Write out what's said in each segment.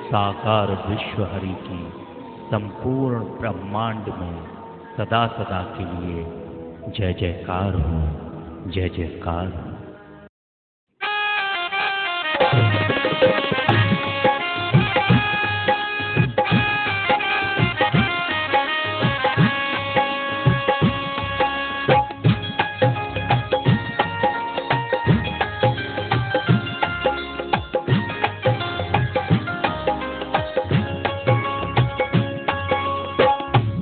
साकार विश्व हरि की संपूर्ण ब्रह्मांड में सदा सदा के लिए जय जयकार हो, जय जयकार हो।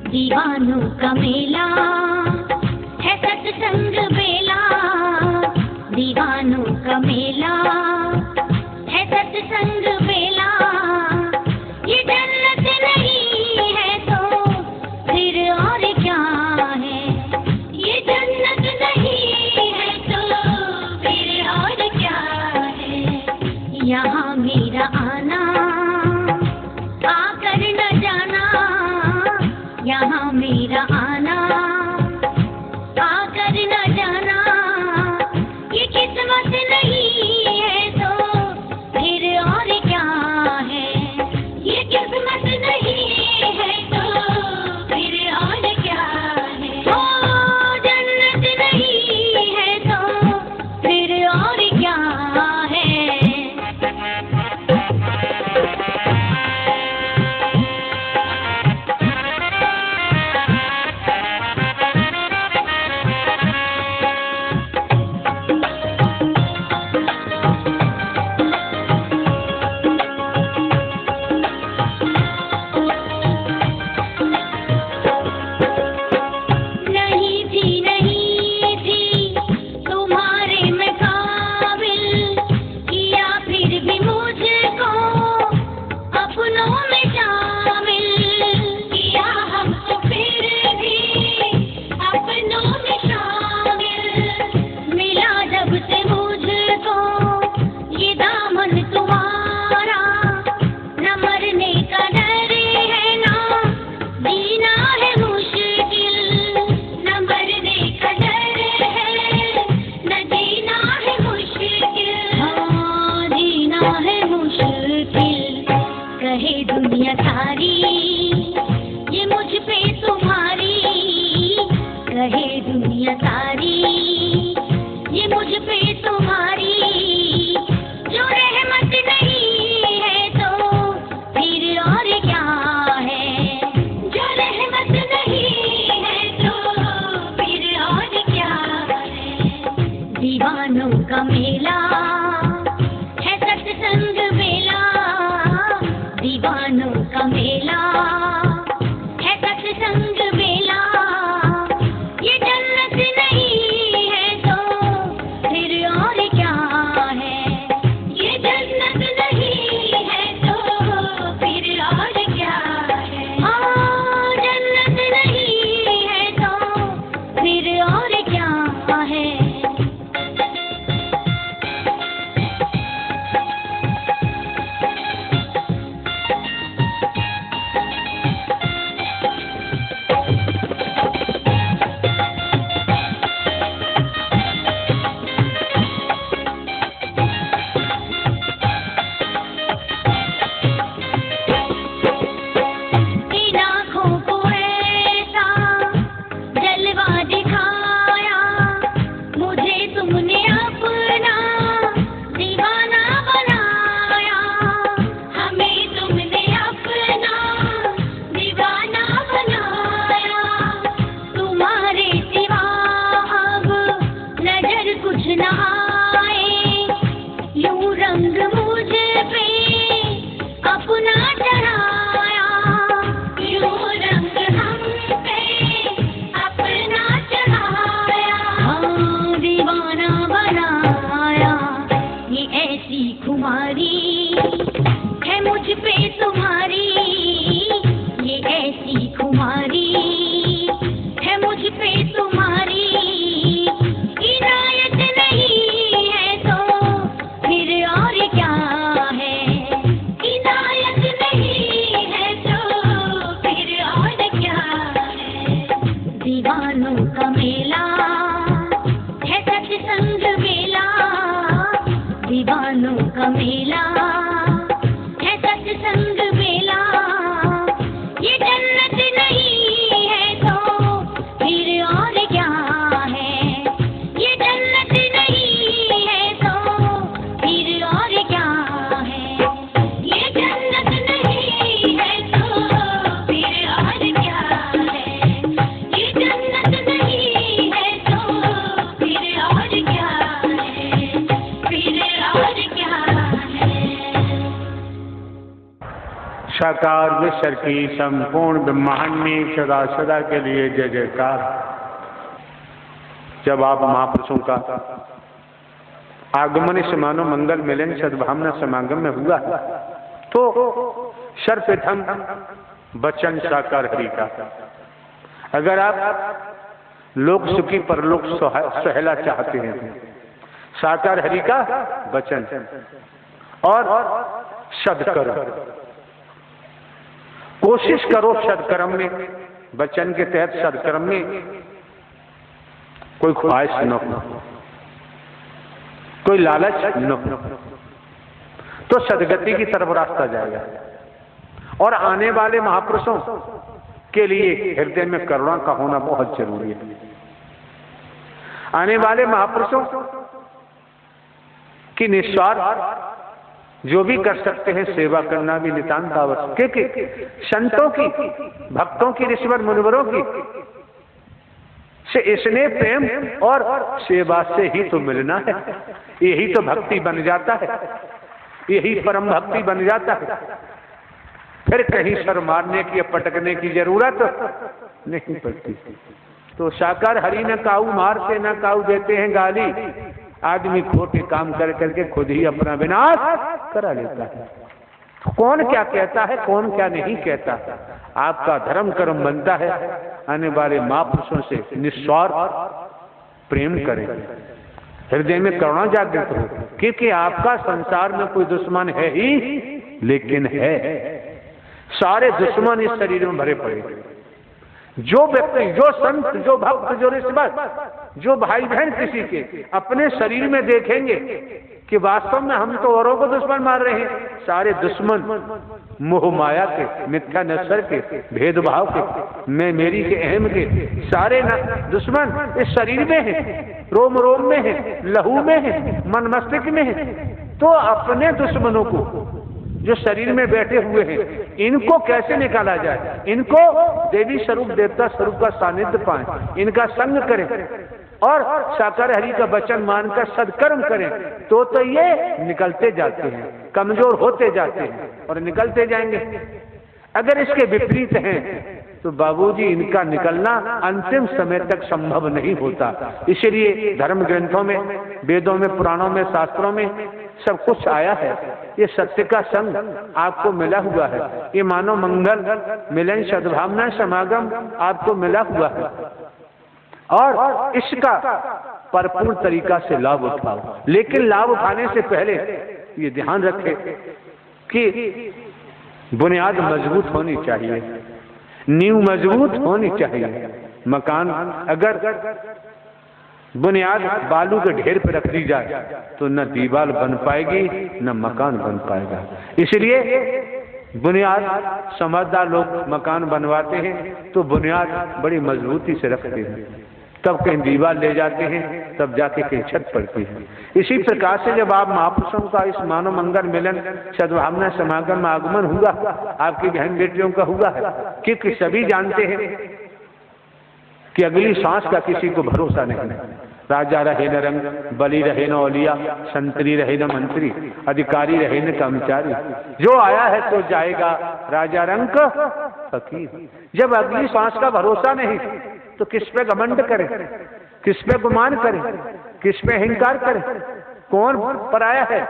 दीवानों का मेला है सत्संग बेला, दीवानों का मेला है सत्संग बेला। ये जन्नत नहीं है तो फिर और क्या है, ये जन्नत नहीं है तो फिर और क्या है। यहाँ मेरा आना आकर न जाना, यहाँ मेरा आना आकर न जाना। ये किस्मत नहीं है तो फिर और क्या है, ये किस्मत नहीं है तो फिर और क्या है। ओ जन्नत नहीं है तो फिर और क्या है। दुनिया सारी ये मुझ पे तुम्हारी, कहे दुनिया सारी ये मुझ पे तुम्हारी। जो रहमत नहीं है तो फिर और क्या है, जो रहमत नहीं है तो फिर और क्या है। दीवानों का मेला है सत्संग बेला, दीवानों का मेला है सत्संग बेला। ये जन्नत नहीं है तो फिर और क्या है, ये जन्नत नहीं है तो फिर और क्या है। हाँ जन्नत नहीं है तो फिर और क्या है। है मुझ पे तुम्हारी, ये ऐसी खुमारी है मुझ पे तुम्हारी। इनायत नहीं है तो फिर और क्या है, इनायत नहीं है तो फिर और क्या है। दीवानों का मेला है सत्संग बेला, दीवानों का मेला है सत्संग साकार विश्व की संपूर्ण ब्रह्मांड में सदा सदा के लिए जय जयकार। जब आप महापुरुषों का आगमन इस मानव मंगल मिलन सद्भावना समागम में हुआ तो सर्वप्रथम वचन साकार हरि का। अगर आप लोक सुखी परलोक सुहेला चाहते हैं साकार हरि का वचन और सदकर्म, कोशिश करो सदकर्म में, वचन के तहत सदकर्म में कोई ख्वाहिश न हो, कोई लालच न हो, तो सदगति की तरफ रास्ता जाएगा। और आने वाले महापुरुषों के लिए हृदय में करुणा का होना बहुत जरूरी है। आने वाले महापुरुषों की निस्वार्थ जो भी कर सकते हैं सेवा करना भी नितांत आवश्यक, क्योंकि संतों की, भक्तों की, ऋषिवर मुनिवरों की से स्नेह प्रेम और सेवा से ही तो मिलना है। यही तो भक्ति बन जाता है, यही परम भक्ति बन जाता है। फिर कहीं सर मारने की या पटकने की जरूरत नहीं पड़ती। तो साकार हरि न काऊ मारते न काऊ देते हैं गाली। आदमी खोटे काम कर करके खुद ही अपना विनाश करा लेता है। कौन क्या कहता है, कौन क्या नहीं कहता, आपका धर्म कर्म बनता है आने वाले महापुरुषों से निस्वार्थ प्रेम करें, हृदय में करुणा जागृत हो, क्योंकि आपका संसार में कोई दुश्मन है ही, लेकिन है सारे दुश्मन इस शरीर में भरे पड़े। जो व्यक्ति, जो संत, जो भक्त, जो ऋषिवर, जो भाई बहन किसी के अपने शरीर में देखेंगे कि वास्तव में हम तो औरों को दुश्मन मार रहे हैं, सारे दुश्मन मोह माया के, मिथ्या नस्र के, भेदभाव के, मैं मेरी के, अहम के, सारे दुश्मन इस शरीर में है, रोम रोम में है, लहू में है, मन मस्तिष्क में है। तो अपने दुश्मनों को जो शरीर में बैठे हुए हैं, इनको कैसे निकाला जाए? इनको देवी स्वरूप, देवता स्वरूप का सानिध्य पाएं, इनका संग करें और साकार हरि का वचन मानकर सदकर्म करें, तो ये निकलते जाते हैं, कमजोर होते जाते हैं और निकलते जाएंगे। अगर इसके विपरीत हैं तो बाबूजी इनका निकलना अंतिम समय तक संभव नहीं होता। इसलिए धर्म ग्रंथों में, वेदों में, पुराणों में, शास्त्रों में सब कुछ आया है। ये सत्य का संग आपको मिला हुआ है, ये मानव मंगल मिलन सद्भावना समागम आपको मिला हुआ है और इसका भरपूर तरीका से लाभ उठाओ। लेकिन लाभ उठाने से पहले ये ध्यान रखें कि बुनियाद मजबूत होनी चाहिए, नींव मजबूत होनी चाहिए। मकान अगर बुनियाद बालू के ढेर पर रख दी जाए तो न दीवार बन पाएगी न मकान बन पाएगा। इसलिए बुनियाद, समझदार लोग मकान बनवाते हैं तो बुनियाद बड़ी मजबूती से रखते हैं, तब कहीं दीवार ले जाते हैं, तब जाके कहीं छत पड़ती है। इसी प्रकार से जब आप महापुरुषों का इस मानव मंगल मिलन सद्भावना समागम में आगमन हुआ, आपकी बहन बेटियों का हुआ है, क्योंकि सभी जानते हैं कि अगली सांस का किसी को भरोसा नहीं है। राजा रहे न रंग, बली रहे न औलिया, संतरी रहे न मंत्री, अधिकारी रहे न कर्मचारी, जो आया है तो जाएगा, राजा रंग फकीर। जब अगली सांस का भरोसा नहीं तो किस पे घमंड करें, किस पे गुमान करें, किस पे अहंकार करें? कौन पराया है?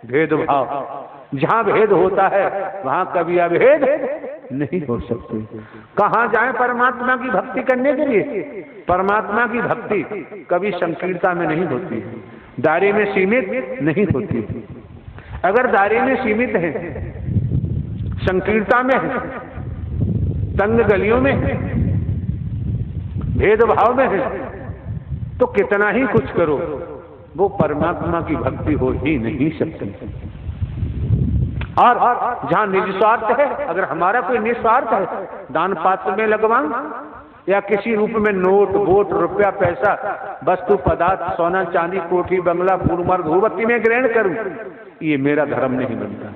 भेदभाव। जहां भेद होता है वहां कभी अभेद नहीं हो सकते। कहां जाएं परमात्मा की भक्ति करने के लिए? परमात्मा की भक्ति कभी संकीर्णता में नहीं होती, दायरे में सीमित नहीं होती। अगर दायरे में सीमित है, संकीर्णता में है, तंग गलियों में है, भेदभाव में है, तो कितना ही कुछ करो वो परमात्मा की भक्ति हो ही नहीं सकती। और जहां निस्वार्थ है, अगर हमारा कोई निस्वार्थ है, दान पात्र में लगवाऊं या किसी रूप में नोट वोट रुपया पैसा वस्तु पदार्थ सोना चांदी कोठी बंगला फूलमार धूपबत्ती में ग्रहण करूं, ये मेरा धर्म नहीं बनता।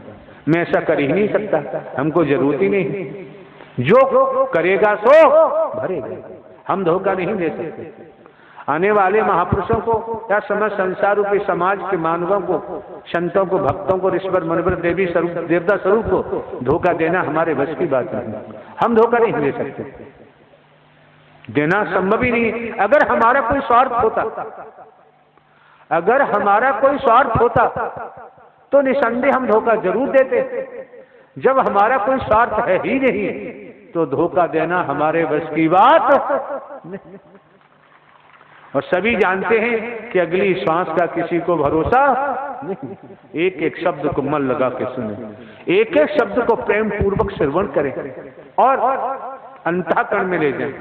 मैं ऐसा कर ही नहीं सकता, हमको जरूरत ही नहीं। जो करेगा सो भरेगा, हम धोखा नहीं दे सकते। आने वाले महापुरुषों को या समस्त संसार रूपी समाज के मानवों को, संतों को, भक्तों को, ऋषिवर मनवर देवी स्वरूप, देवता स्वरूप को धोखा देना हमारे बस की बात नहीं। हम धोखा नहीं दे सकते, देना संभव ही नहीं। अगर हमारा कोई स्वार्थ होता, अगर हमारा कोई स्वार्थ होता तो निसंदेह हम धोखा जरूर देते। जब हमारा कोई स्वार्थ है ही नहीं तो धोखा देना हमारे बस की बात नहीं। और सभी जानते हैं कि अगली श्वास का किसी को भरोसा नहीं। एक एक शब्द को मन लगा के सुने, एक एक शब्द को प्रेम पूर्वक श्रवण करें और अंतःकरण में ले जाएं,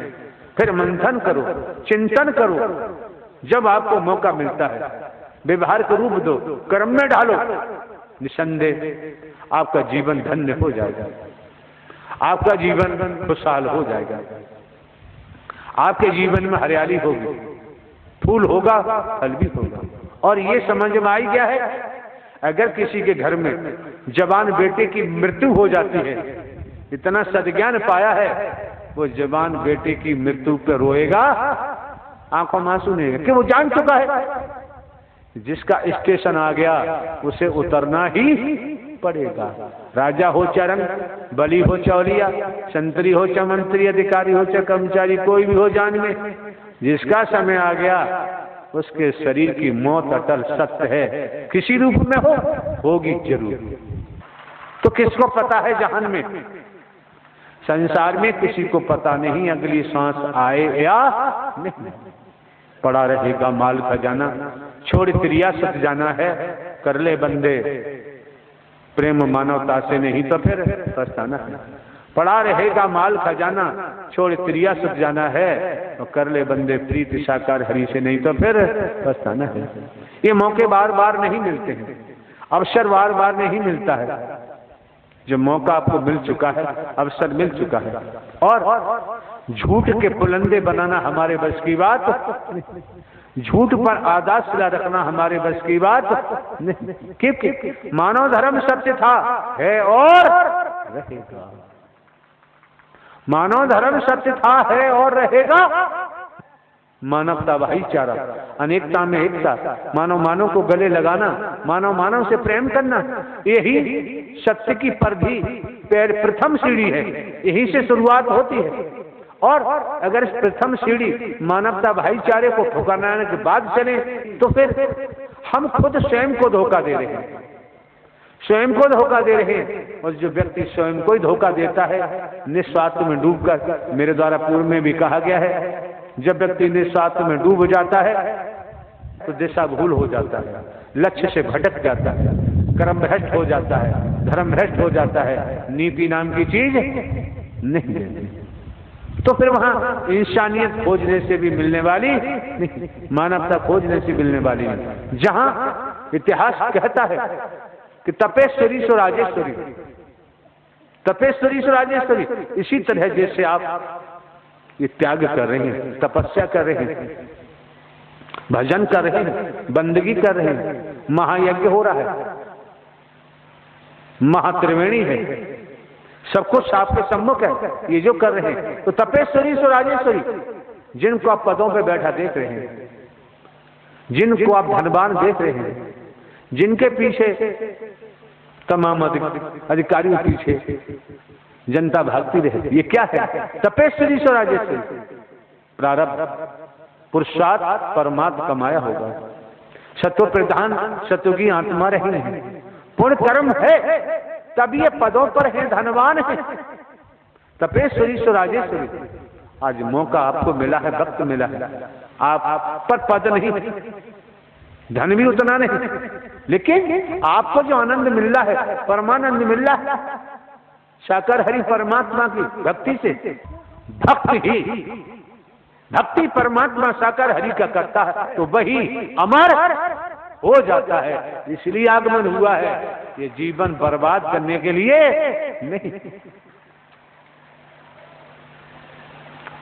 फिर मंथन करो, चिंतन करो। जब आपको मौका मिलता है व्यवहार का रूप दो, कर्म में डालो, निसंदेह आपका जीवन धन्य हो जाएगा, आपका जीवन खुशहाल हो जाएगा, आपके जीवन में हरियाली होगी, फूल होगा, फल भी होगा। और ये समझ में आई गया है, अगर किसी के घर में जवान बेटे की मृत्यु हो जाती है, इतना सद्ज्ञान पाया है, वो जवान बेटे की मृत्यु पर रोएगा, आंखों में आंसू नहीं, कि वो जान चुका है जिसका स्टेशन आ गया उसे उतरना ही पड़ेगा। राजा हो चाहे रंग, बली हो चौलिया, संतरी हो चाहे मंत्री, अधिकारी हो चाहे कर्मचारी, कोई भी हो जान में, जिसका समय आ गया उसके शरीर की मौत अटल सत्य है, किसी रूप में होगी जरूर। तो किसको पता है जहान में? संसार में किसी को पता नहीं अगली सांस आए या नहीं। पड़ा रहेगा माल खजाना, छोड़ त्रिया सत जाना है, कर ले बंदे प्रेम मानवता से, नहीं तो फिर पछताना है। पड़ा रहेगा माल खजाना, छोड़ त्रिया सत जाना है, और कर ले बंदे प्रीति साकार हरि से, नहीं तो फिर पछताना है। ये मौके बार बार नहीं मिलते हैं, अवसर बार बार नहीं मिलता है। जो मौका आपको मिल चुका है, अवसर मिल चुका है, और झूठ के पुलंदे बनाना हमारे बस की बात, झूठ पर आदाशिला रखना हमारे बस की बात नहीं। क्योंकि मानव धर्म सत्य था, है और रहेगा। मानव धर्म सत्य था, है और रहेगा। मानवता भाईचारा, अनेकता में एकता, मानव मानव को गले लगाना, मानव मानव से प्रेम करना, यही सत्य की परिधि प्रथम सीढ़ी है, यही से शुरुआत होती है। और अगर इस प्रथम सीढ़ी मानवता भाईचारे को ठुकराने के बाद चले तो फिर हम खुद स्वयं को धोखा दे रहे हैं, स्वयं को धोखा दे रहे हैं। और जो व्यक्ति स्वयं को ही धोखा देता है निस्वार्थ में डूबकर, मेरे द्वारा पूर्व में भी कहा गया है, जब व्यक्ति निस्वार्थ में डूब जाता है तो दिशा भूल हो जाता है, लक्ष्य से भटक जाता है, कर्म भ्रष्ट हो जाता है, धर्म भ्रष्ट हो जाता है, नीति नाम की चीज नहीं। तो फिर वहां इंसानियत खोजने से भी मिलने वाली नहीं, मानवता खोजने से मिलने वाली नहीं। जहां इतिहास कहता है कि तपेश्वरी सो राजेश्वरी, तपेश्वरी सो राजेश्वरी, इसी तरह जैसे आप ये त्याग कर रहे हैं, तपस्या कर रहे हैं, भजन कर रहे हैं, बंदगी कर रहे हैं, महायज्ञ हो रहा है, महात्रिवेणी है, सब कुछ आपके सम्मुख है, ये जो कर रहे हैं, तो तपेश्वरी सो राजेश्वरी, जिनको आप पदों पे बैठा देख रहे हैं, जिनको आप धनवान देख रहे हैं, जिनके पीछे तमाम अधिकारियों पीछे जनता भागती रहे, ये क्या है? तपेश्वरी सो राजेश्वरी, प्रारब्ध पुरुषार्थ परमात्मा कमाया होगा, सत्व प्रधान सत्व की आत्मा रही है, पुण्य कर्म है, तब ये पदों पर है, धनवान है। तपेश्वरी सो राजेश्वरी, आज मौका आपको मिला है, वक्त मिला है, आप पर पद नहीं, धन भी उतना नहीं, लेकिन आपको जो आनंद मिल रहा है, परमानंद मिल रहा है साकार हरि परमात्मा की भक्ति से। भक्ति परमात्मा साकार हरि का करता है तो वही अमर हो जाता है, इसलिए आगमन हुआ है, ये जीवन बर्बाद करने के लिए नहीं।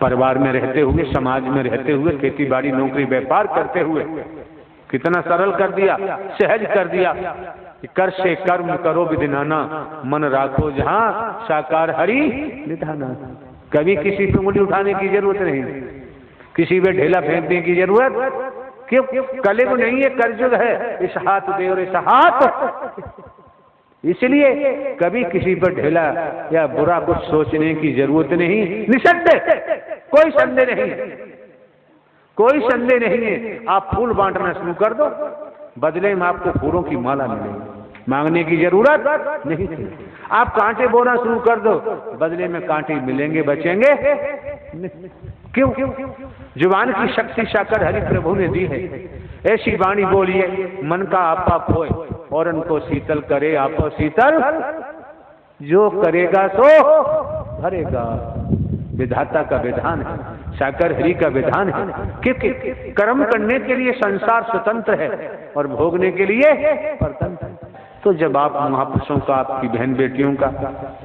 परिवार में रहते हुए, समाज में रहते हुए, खेती बाड़ी नौकरी व्यापार करते हुए कितना सरल कर दिया, सहज कर दिया कि कर से कर्म करो विधिनाना, मन राखो जहां साकार हरि निधाना। कभी किसी पे उंगली उठाने की जरूरत नहीं, किसी पे ढेला फेंकने की जरूरत क्यों? कलयुग नहीं है, कलयुग है। इस हाथ दे और इस हाथ। इसलिए कभी किसी पर ढेला या बुरा कुछ सोचने की जरूरत नहीं। निसंदेह, कोई संदेह नहीं, कोई संदेह नहीं है। आप फूल बांटना शुरू कर दो, बदले में आपको फूलों की माला मिलेगी, मांगने की जरूरत नहीं थी। आप कांटे बोना शुरू कर दो, बदले में कांटे मिलेंगे, बचेंगे क्यों? जुबान की शक्ति साकर हरि प्रभु ने दी है। ऐसी वाणी बोलिए, मन का आपा खोए और उनको शीतल करे, आपो शीतल जो करेगा सो भरेगा। विधाता का विधान है, साकर हरि का विधान है। क्योंकि कर्म करने के लिए संसार स्वतंत्र है और भोगने के लिए परतंत्र है। तो जब आप महापुरुषों का, आपकी बहन बेटियों का,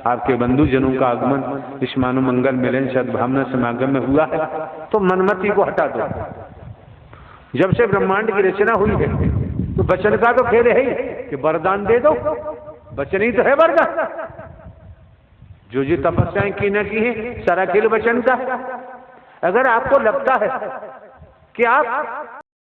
आपके बंधुजनों का आगमन इस मानव मंगल मिलन सद्भावना समागम में हुआ है, तो मनमति को हटा दो। जब से ब्रह्मांड की रचना हुई है तो वचन का तो खेल है ही कि वरदान दे दो, वचन ही तो है वरदान। जो तपस्याएं की न की है, सारा खेल वचन का। अगर आपको लगता है कि आप